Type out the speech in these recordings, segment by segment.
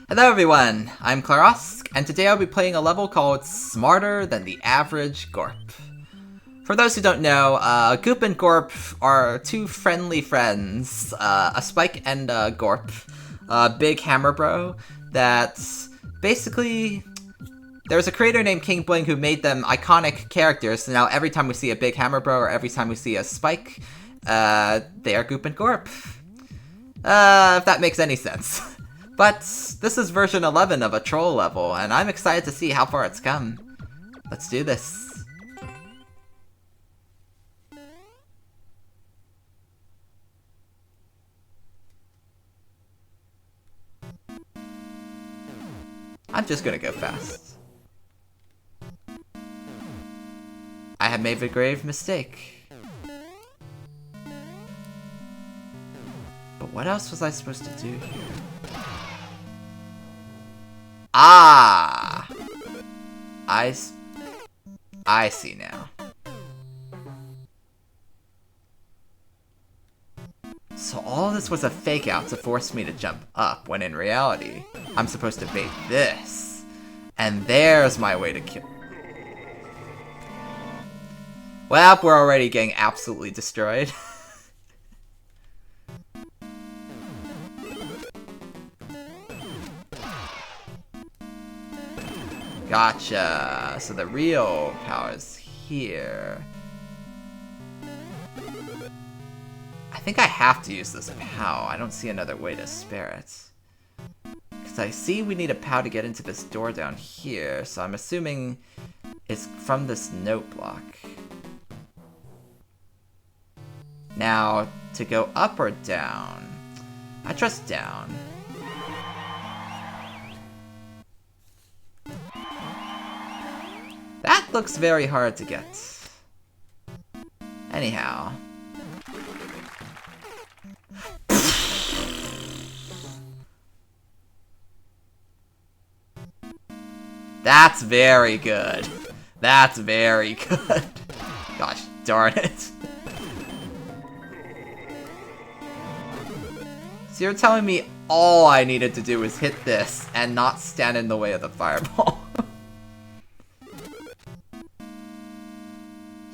Hello everyone, I'm Klarosk, and today I'll be playing a level called Smarter Than the Average Gorp. For those who don't know, Goop and Gorp are two friendly friends, a Spike and a Gorp, a big hammer bro, that basically, there's a creator named King Bling who made them iconic characters, so now every time we see a big hammer bro or every time we see a Spike, they are Goop and Gorp. If that makes any sense. But this is version 11 of a troll level, and I'm excited to see how far it's come. Let's do this. I'm just gonna go fast. I have made a grave mistake. But what else was I supposed to do here? Ah! I see now. So all this was a fake out to force me to jump up, when in reality, I'm supposed to bait this. And there's my way to kill. Well, we're already getting absolutely destroyed. Gotcha. So the real power is here. I think I have to use this POW. I don't see another way to spare it. Because I see we need a POW to get into this door down here, so I'm assuming it's from this note block. Now, to go up or down? I trust down. That looks very hard to get. Anyhow. That's very good. That's very good. Gosh darn it. So you're telling me all I needed to do was hit this and not stand in the way of the fireball.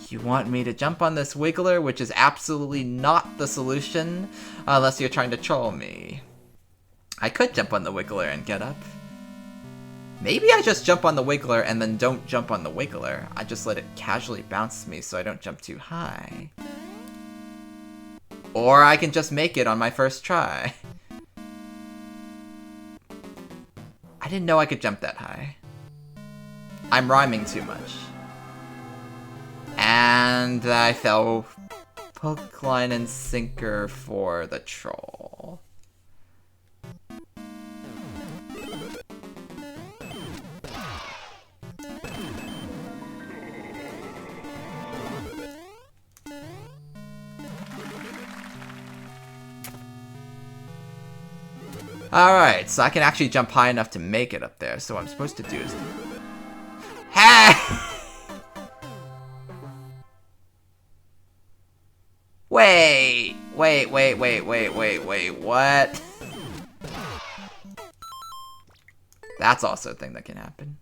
You want me to jump on this wiggler, which is absolutely not the solution, unless you're trying to troll me. I could jump on the wiggler and get up. Maybe I just jump on the wiggler and then don't jump on the wiggler. I just let it casually bounce me so I don't jump too high. Or I can just make it on my first try. I didn't know I could jump that high. I'm rhyming too much. And I fell hook, line, and sinker for the troll. Alright, so I can actually jump high enough to make it up there, so what I'm supposed to do is... Hey! Wait, what? That's also a thing that can happen.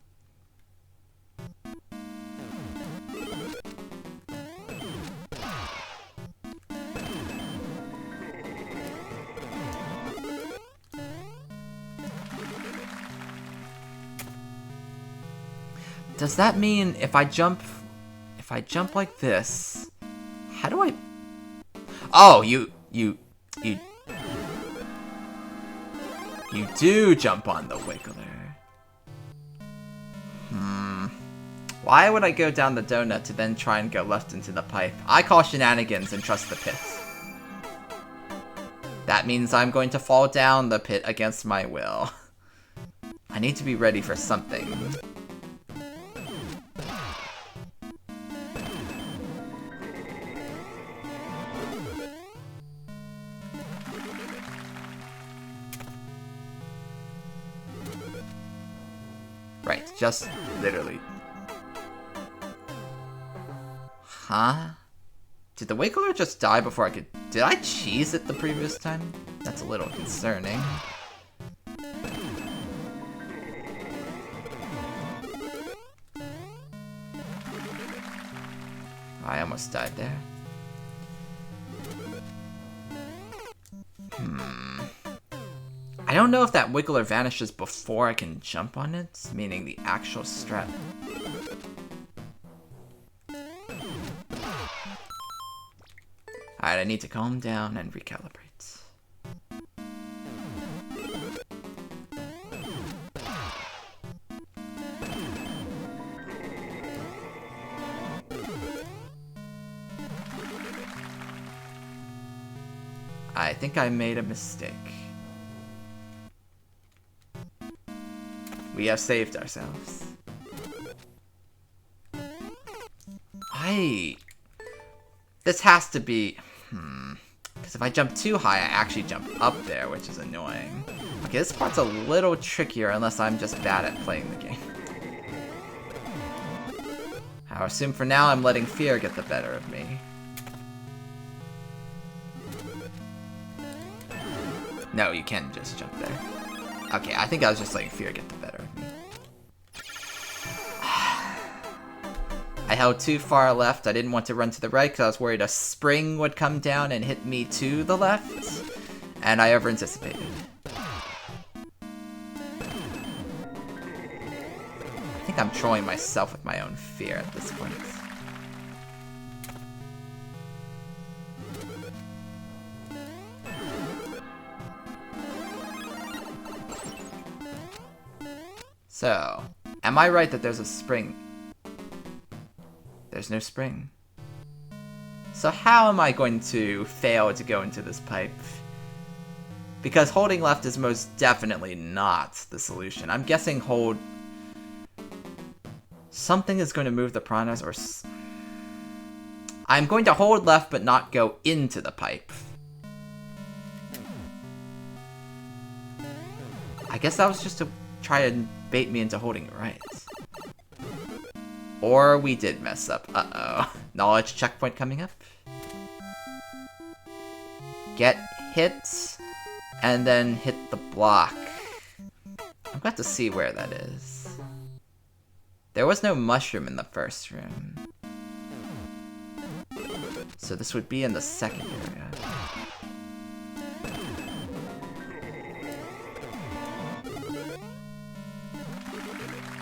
Does that mean if I jump like this, how do I... Oh, you do jump on the wiggler. Why would I go down the donut to then try and go left into the pipe? I call shenanigans and trust the pit. That means I'm going to fall down the pit against my will. I need to be ready for something. Right, just literally. Huh? Did the wiggler just die before I could... Did I cheese it the previous time? That's a little concerning. I almost died there. I don't know if that wiggler vanishes before I can jump on it, meaning the actual strat. Alright, I need to calm down and recalibrate. I think I made a mistake. We have saved ourselves. This has to be... Because if I jump too high, I actually jump up there, which is annoying. Okay, this part's a little trickier unless I'm just bad at playing the game. I assume for now I'm letting fear get the better of me. No, you can just jump there. Okay, I think I was just letting fear get the better of me. I held too far left. I didn't want to run to the right because I was worried a spring would come down and hit me to the left. And I over-anticipated. I think I'm trolling myself with my own fear at this point. So, am I right that there's a spring? There's no spring. So how am I going to fail to go into this pipe? Because holding left is most definitely not the solution. I'm guessing hold... Something is going to move the piranhas, or... I'm going to hold left but not go into the pipe. I guess that was just to try to bait me into holding it right. Or we did mess up. Uh-oh. Knowledge checkpoint coming up. Get hit, and then hit the block. I'm glad to see where that is. There was no mushroom in the first room. So this would be in the second area.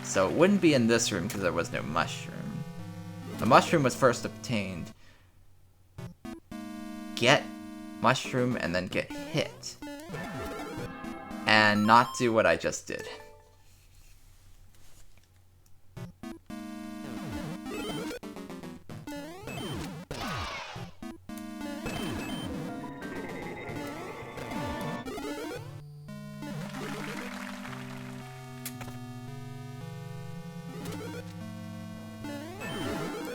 So it wouldn't be in this room because there was no mushroom. The mushroom was first obtained. Get mushroom and then get hit. And not do what I just did.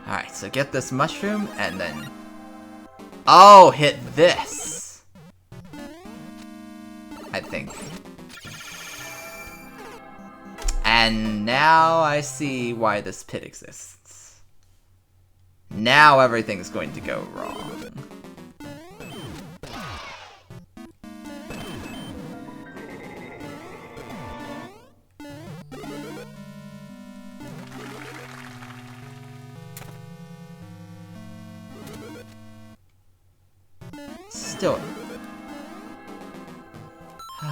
Alright, so get this mushroom, and then... Oh, hit this! I think. And now I see why this pit exists. Now everything's going to go wrong. Still. The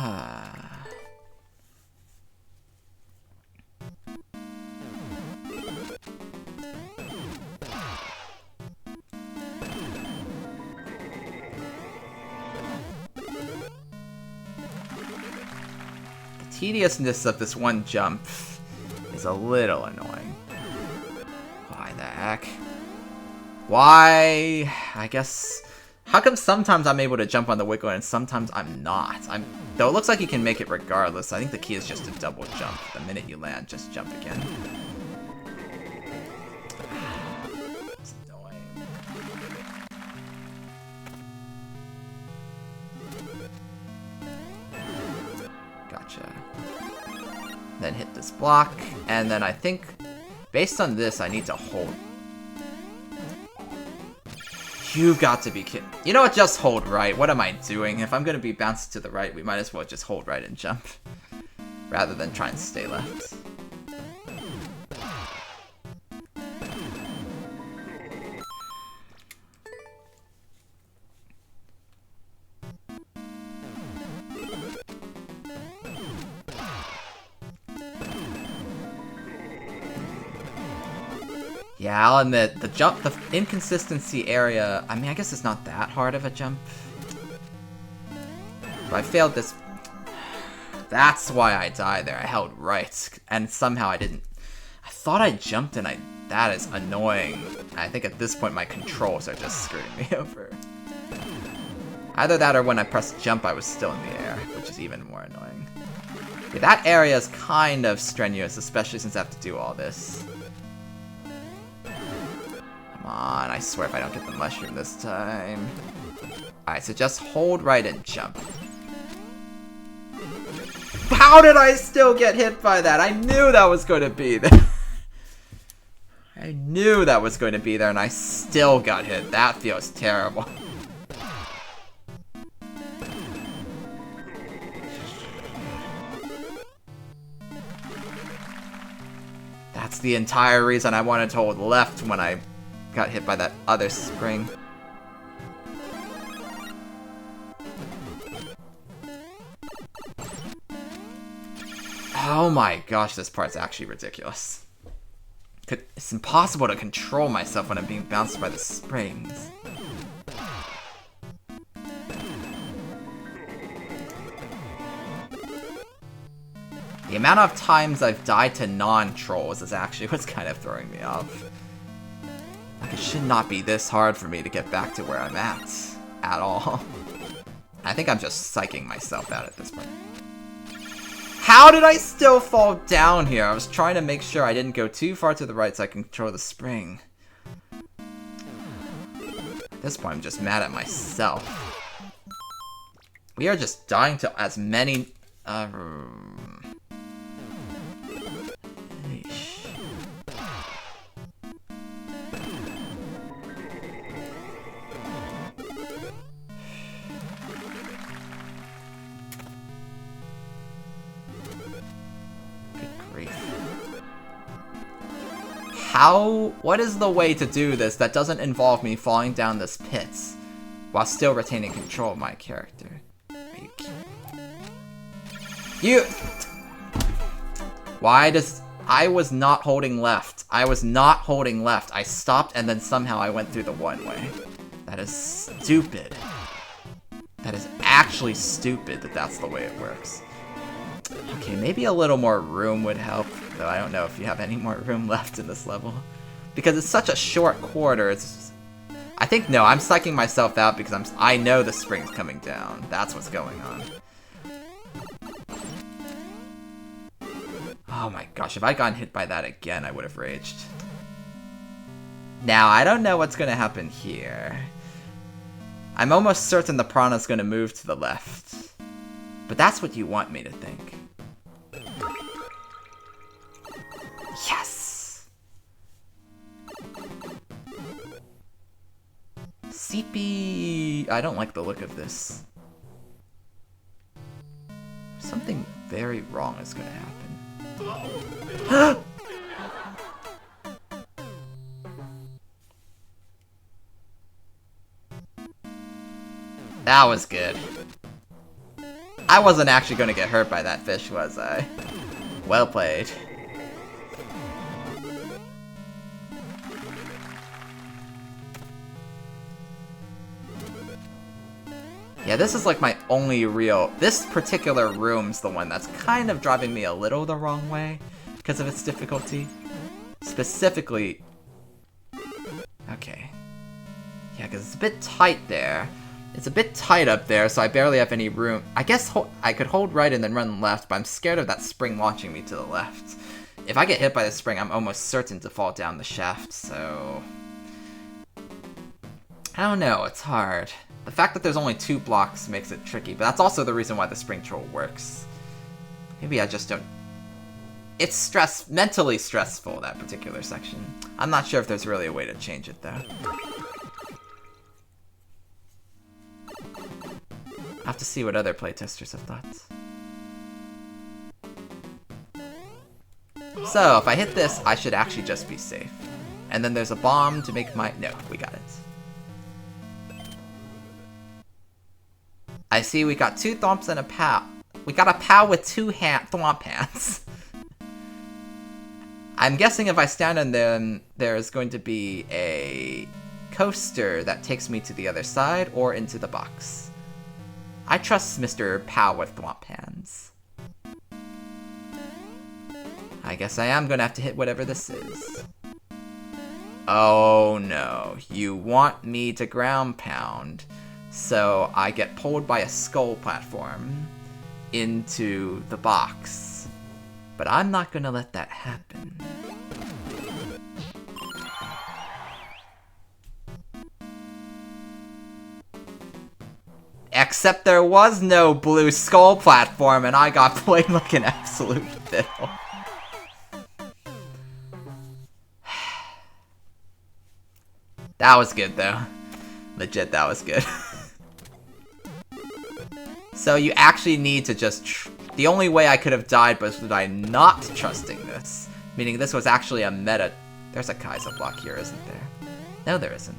tediousness of this one jump is a little annoying. Why the heck? Why? I guess... How come sometimes I'm able to jump on the wiggler and sometimes I'm not? Though it looks like you can make it regardless, I think the key is just to double jump. The minute you land, just jump again. It's annoying. Gotcha. Then hit this block, and then I think, based on this, I need to hold. You've got to be kidding. You know what? Just hold right. What am I doing? If I'm going to be bounced to the right, we might as well just hold right and jump. Rather than try and stay left. Yeah, I'll admit, the inconsistency area, I mean, I guess it's not that hard of a jump. But I failed this. That's why I died there. I held right, and somehow I didn't. I thought I jumped and that is annoying. I think at this point my controls are just screwing me over. Either that or when I pressed jump I was still in the air, which is even more annoying. Okay, that area is kind of strenuous, especially since I have to do all this. Come on, I swear if I don't get the mushroom this time. Alright, so just hold right and jump. How did I still get hit by that? I knew that was going to be there. I knew that was going to be there and I still got hit. That feels terrible. That's the entire reason I wanted to hold left when I got hit by that other spring. Oh my gosh, this part's actually ridiculous. It's impossible to control myself when I'm being bounced by the springs. The amount of times I've died to non-trolls is actually what's kind of throwing me off. Like, it should not be this hard for me to get back to where I'm at all. I think I'm just psyching myself out at this point. How did I still fall down here? I was trying to make sure I didn't go too far to the right so I can control the spring. At this point, I'm just mad at myself. We are just dying to as many... What is the way to do this that doesn't involve me falling down this pit while still retaining control of my character? Are you kidding? Why does... I was not holding left. I was not holding left. I stopped and then somehow I went through the one-way. That is stupid. That is actually stupid that that's the way it works. Okay, maybe a little more room would help, though I don't know if you have any more room left in this level. Because it's such a short quarter, it's... I think, no, I'm psyching myself out because I know the spring's coming down. That's what's going on. Oh my gosh, if I gotten hit by that again, I would have raged. Now, I don't know what's going to happen here. I'm almost certain the piranha's going to move to the left. But that's what you want me to think. Yes! CP... I don't like the look of this. Something very wrong is going to happen. That was good. I wasn't actually going to get hurt by that fish, was I? Well played. Yeah, this is like my only real... This particular room's the one that's kind of driving me a little the wrong way because of its difficulty. Specifically... Okay. Yeah, because it's a bit tight there. It's a bit tight up there, so I barely have any room. I guess I could hold right and then run left, but I'm scared of that spring launching me to the left. If I get hit by the spring, I'm almost certain to fall down the shaft, so... I don't know, it's hard. The fact that there's only 2 blocks makes it tricky, but that's also the reason why the spring troll works. Maybe I just don't... It's mentally stressful, that particular section. I'm not sure if there's really a way to change it, though. I'll have to see what other playtesters have thought. So, if I hit this, I should actually just be safe. And then there's a bomb to make my... No, we got it. I see we got 2 thwomps and a pow. We got a pow with 2 thwomp hands. I'm guessing if I stand on them, there's going to be a coaster that takes me to the other side or into the box. I trust Mr. Pow with Thwomp Hands. I guess I am gonna have to hit whatever this is. Oh no, you want me to ground pound, so I get pulled by a skull platform into the box. But I'm not gonna let that happen. Except there was no blue skull platform and I got played like an absolute fiddle. That was good though. Legit, that was good. So you actually need to just... The only way I could have died was by not trusting this. Meaning this was actually a meta... There's a Kaiser block here, isn't there? No, there isn't.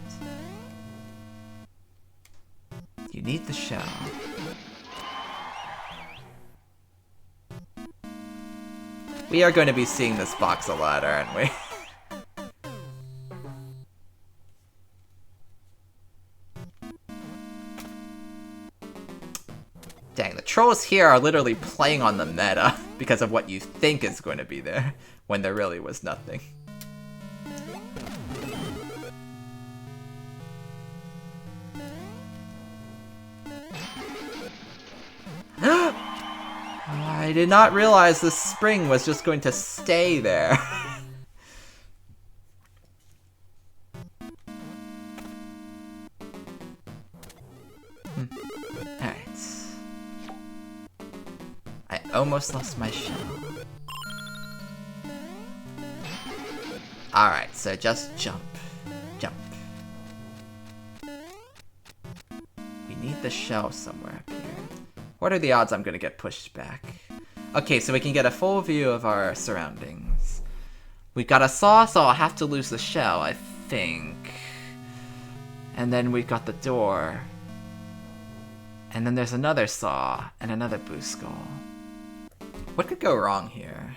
You need the shell. We are going to be seeing this box a lot, aren't we? Dang, the trolls here are literally playing on the meta because of what you think is going to be there, when there really was nothing. I did not realize the spring was just going to stay there. Alright. I almost lost my shell. Alright, so just jump. Jump. We need the shell somewhere up here. What are the odds I'm gonna get pushed back? Okay, so we can get a full view of our surroundings. We've got a saw, so I'll have to lose the shell, I think. And then we've got the door. And then there's another saw, and another blue skull. What could go wrong here?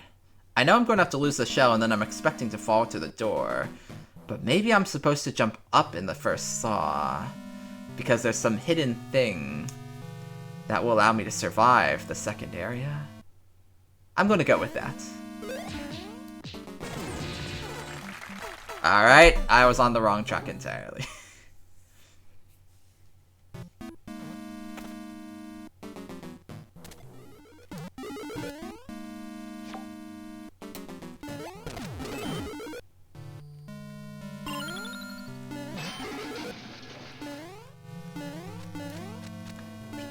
I know I'm going to have to lose the shell, and then I'm expecting to fall to the door. But maybe I'm supposed to jump up in the first saw. Because there's some hidden thing that will allow me to survive the second area. I'm going to go with that. Alright, I was on the wrong track entirely.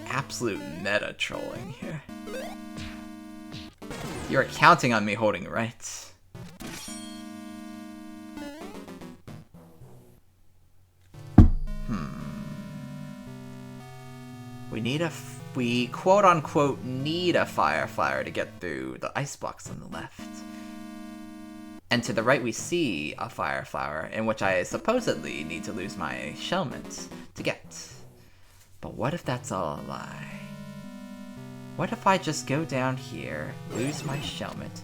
Absolute meta trolling here. You're counting on me holding right. We quote unquote need a fire flower to get through the ice blocks on the left. And to the right we see a fire flower in which I supposedly need to lose my shellment to get. But what if that's all a lie? What if I just go down here, lose my shellmet,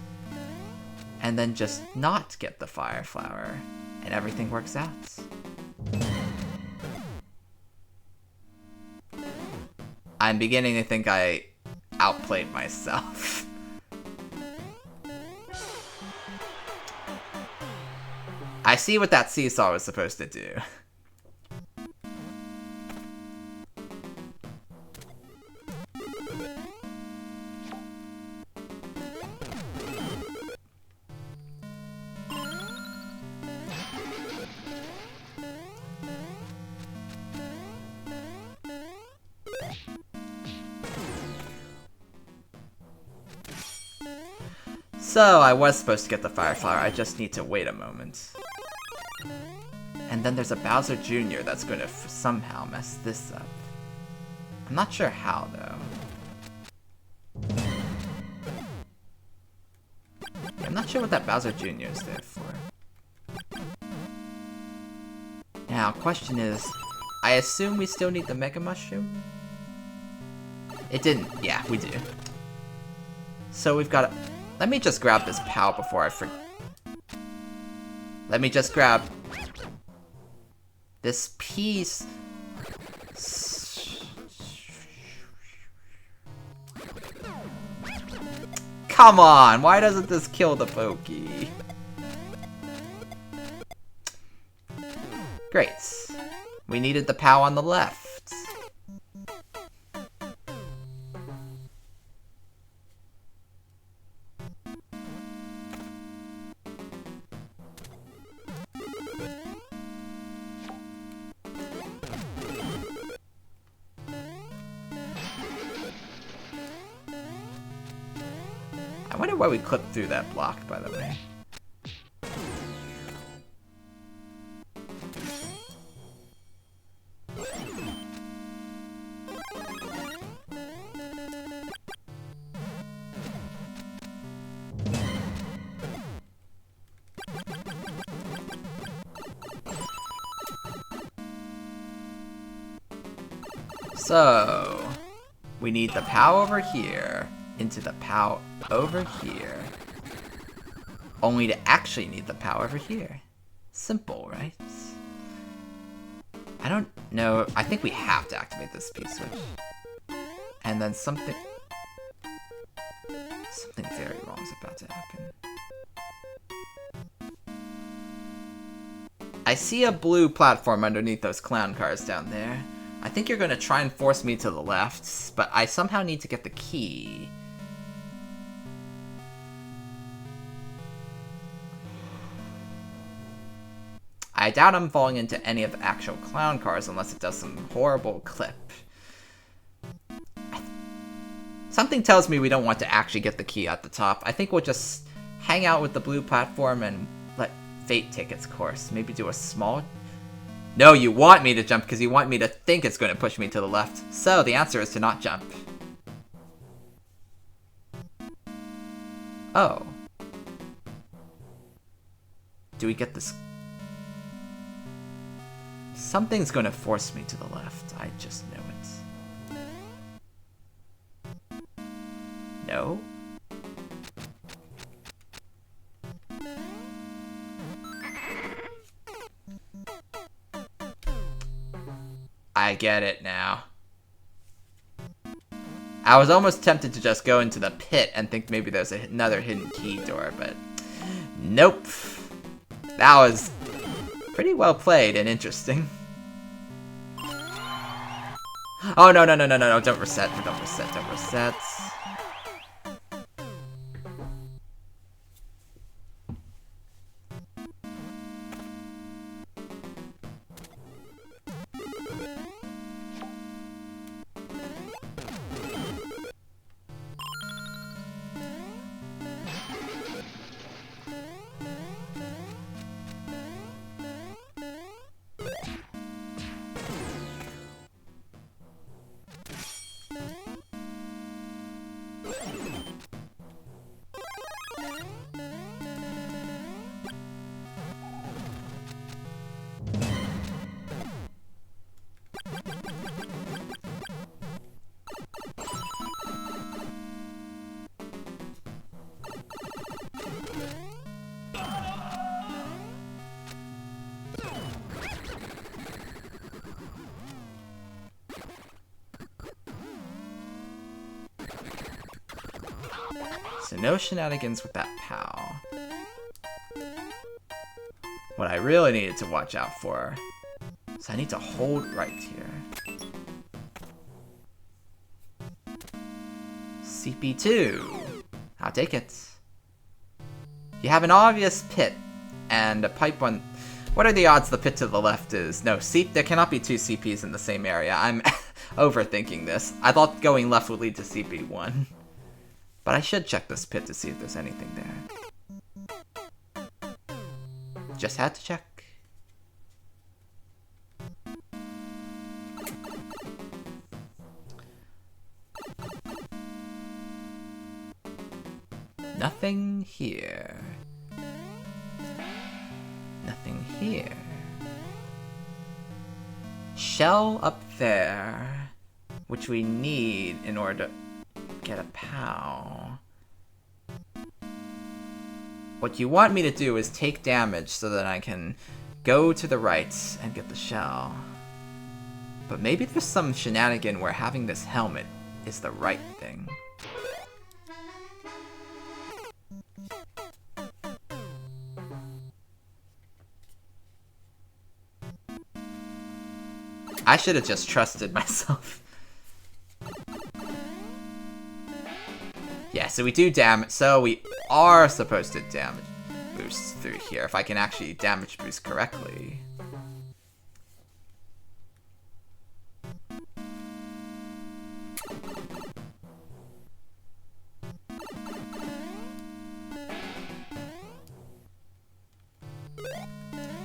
and then just not get the fire flower, and everything works out? I'm beginning to think I outplayed myself. I see what that seesaw was supposed to do. So, I was supposed to get the fire flower, I just need to wait a moment. And then there's a Bowser Jr. that's going to somehow mess this up. I'm not sure how, though. I'm not sure what that Bowser Jr. is there for. Now, question is, I assume we still need the Mega Mushroom? It didn't. Yeah, we do. So we've got... Let me just grab this POW before I forget. Let me just grab this piece. Come on, why doesn't this kill the pokey? Great. We needed the POW on the left. I wonder why we clipped through that block, by the way. So, we need the POW over here, into the POW over here, only to actually need the POW over here. Simple, right? I don't know, I think we have to activate this P-switch. And then something very wrong is about to happen. I see a blue platform underneath those clown cars down there. I think you're going to try and force me to the left, but I somehow need to get the key. I doubt I'm falling into any of the actual clown cars unless it does some horrible clip. Something tells me we don't want to actually get the key at the top. I think we'll just hang out with the blue platform and let fate take its course. Maybe do a small... No, you want me to jump because you want me to think it's going to push me to the left. So the answer is to not jump. Oh. Do we get this? Something's going to force me to the left. I just know it. No? I get it now. I was almost tempted to just go into the pit and think maybe there's another hidden key door, but nope. That was pretty well played and interesting. Oh, no, don't reset, don't reset. So no shenanigans with that POW. What I really needed to watch out for, so I need to hold right here. CP2. I'll take it. You have an obvious pit and a pipe one. What are the odds the pit to the left is? No, there cannot be two CPs in the same area. I'm overthinking this. I thought going left would lead to CP1. But I should check this pit to see if there's anything there. Just had to check. Nothing here. Nothing here. Shell up there, which we need in order to get a POW. What you want me to do is take damage so that I can go to the right and get the shell. But maybe there's some shenanigan where having this helmet is the right thing. I should have just trusted myself. Yeah, so we do damage. So we are supposed to damage boost through here if I can actually damage boost correctly.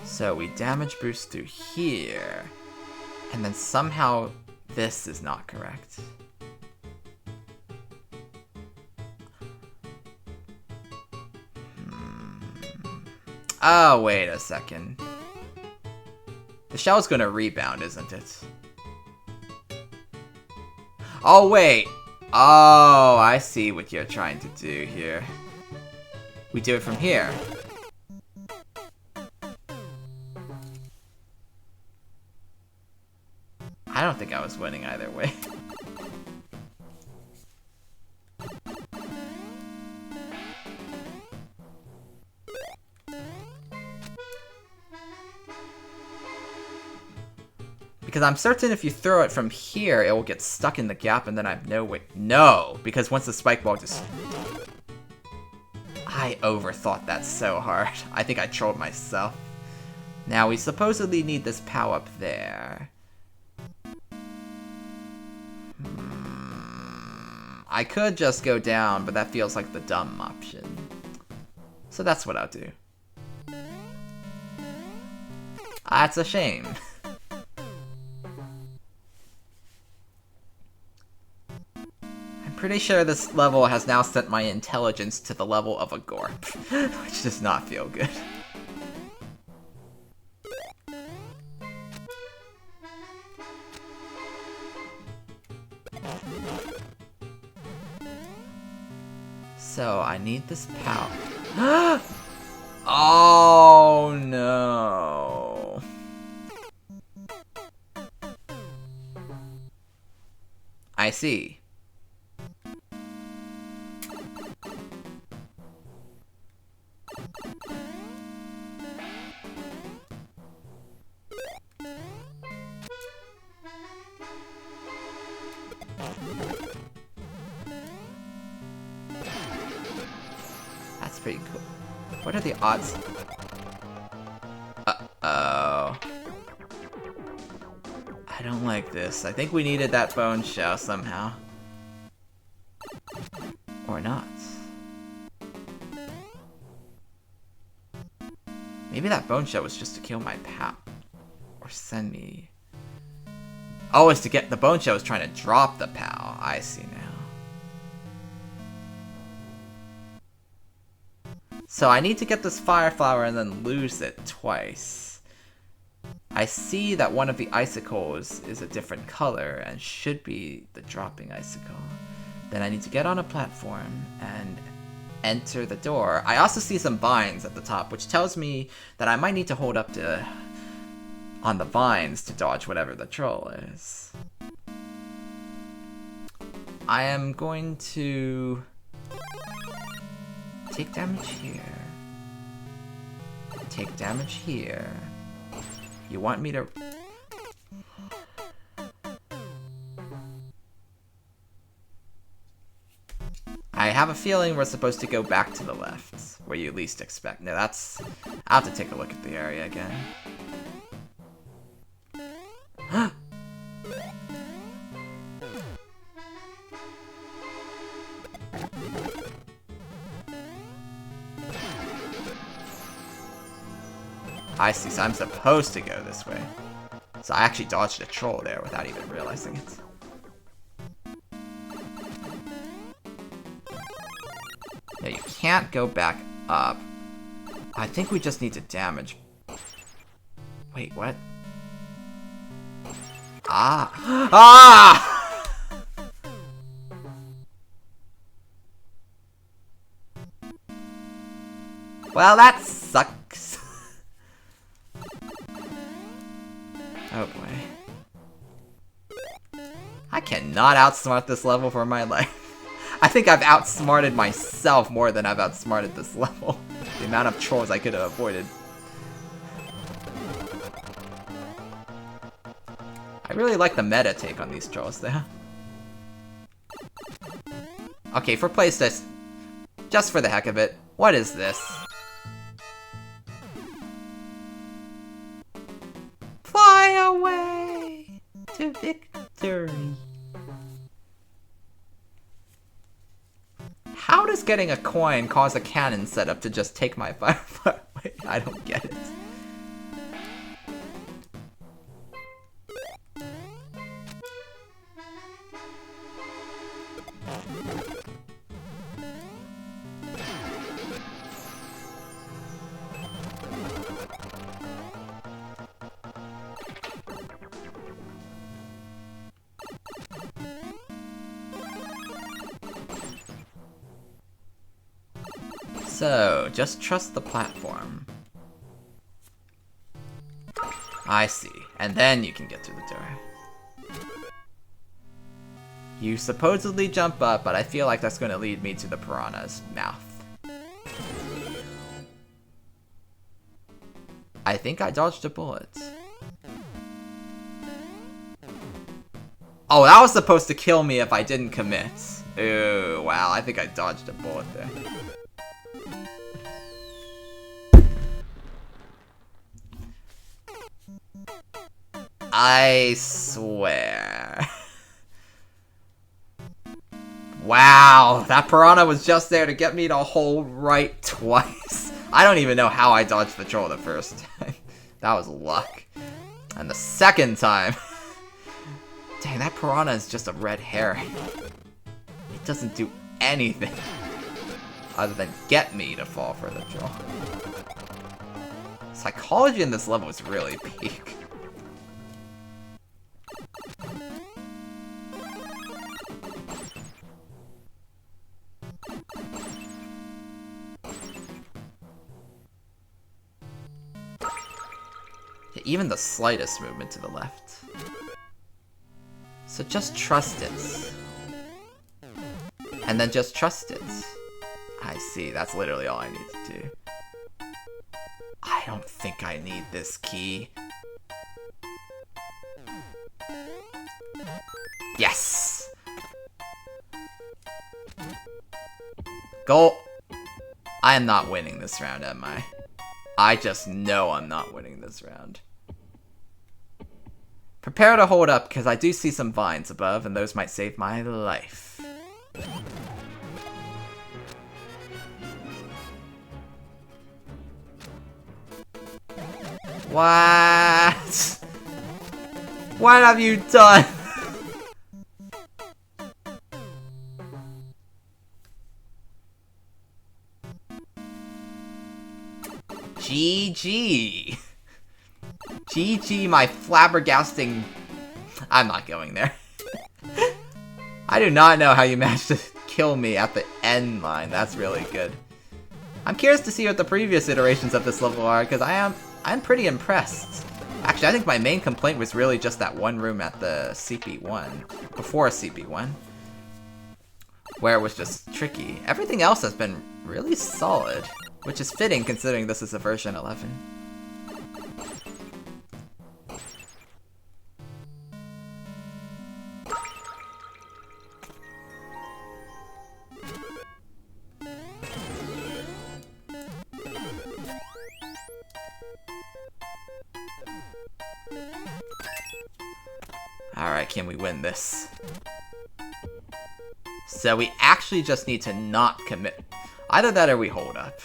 So we damage boost through here. And then somehow this is not correct. Oh, wait a second. The shell's gonna rebound, isn't it? Oh, wait. Oh, I see what you're trying to do here. We do it from here. I don't think I was winning either way. Because I'm certain if you throw it from here, it will get stuck in the gap and then I have no way. No! Because once the spike ball just... I overthought that so hard. I think I trolled myself. Now we supposedly need this POW up there. I could just go down, but that feels like the dumb option. So that's what I'll do. That's a shame. I'm pretty sure this level has now sent my intelligence to the level of a Gorp, which does not feel good. So I need this POW. Oh no. I see. That's pretty cool. What are the odds? Uh-oh. I don't like this. I think we needed that bone shell somehow. Or not. Maybe that bone shell was just to kill my POW. Or send me... Oh, it's to get... The bone shell was trying to drop the POW. I see now. So I need to get this fire flower and then lose it twice. I see that one of the icicles is a different color and should be the dropping icicle. Then I need to get on a platform and enter the door. I also see some vines at the top, which tells me that I might need to hold up to on the vines to dodge whatever the troll is. I am going to take damage here. Take damage here. You want me to... I have a feeling we're supposed to go back to the left, where you least expect. No, that's... I'll have to take a look at the area again. I see, so I'm supposed to go this way. So I actually dodged a troll there without even realizing it. Yeah, you can't go back up. I think we just need to damage. Wait, what? Ah! Ah! Well, that sucks. Oh boy. I cannot outsmart this level for my life. I think I've outsmarted myself more than I've outsmarted this level. The amount of trolls I could have avoided. I really like the meta take on these trolls though. Okay, for Playtesting, just for the heck of it, what is this? Fly away to victory. How does getting a coin cause a cannon setup to just take my fire away? I don't get it. So, just trust the platform. I see. And then you can get through the door. You supposedly jump up, but I feel like that's going to lead me to the piranha's mouth. I think I dodged a bullet. Oh, that was supposed to kill me if I didn't commit. Ooh, wow, I think I dodged a bullet there. I swear. Wow, that piranha was just there to get me to hold right twice. I don't even know how I dodged the troll the first time. That was luck. And the second time... Dang, that piranha is just a red herring. It doesn't do anything other than get me to fall for the troll. Psychology in this level is really peak. Even the slightest movement to the left. So just trust it. And then just trust it. I see, that's literally all I need to do. I don't think I need this key. Yes! Go! I am not winning this round, am I? I just know I'm not winning this round. Prepare to hold up, because I do see some vines above, and those might save my life. What? What have you done? GG. GG, my flabbergasting... I'm not going there. I do not know how you managed to kill me at the end line. That's really good. I'm curious to see what the previous iterations of this level are, because I'm pretty impressed. Actually, I think my main complaint was really just that one room at the CP1, before CP1, where it was just tricky. Everything else has been really solid, which is fitting considering this is a version 11. Alright, can we win this? So we actually just need to not commit. Either that or we hold up.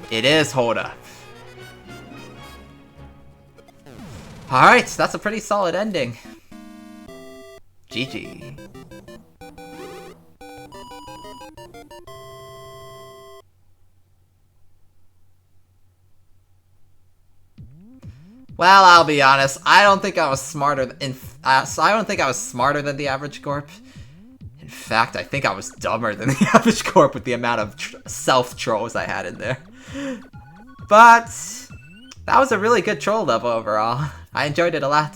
It is hold up. Alright, that's a pretty solid ending. GG. Well, I'll be honest. I don't think I was smarter than I don't think I was smarter than the average Gorp. In fact, I think I was dumber than the average Gorp with the amount of self-trolls I had in there. But that was a really good troll level overall. I enjoyed it a lot.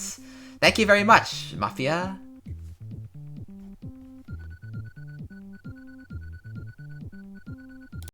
Thank you very much, Mafia.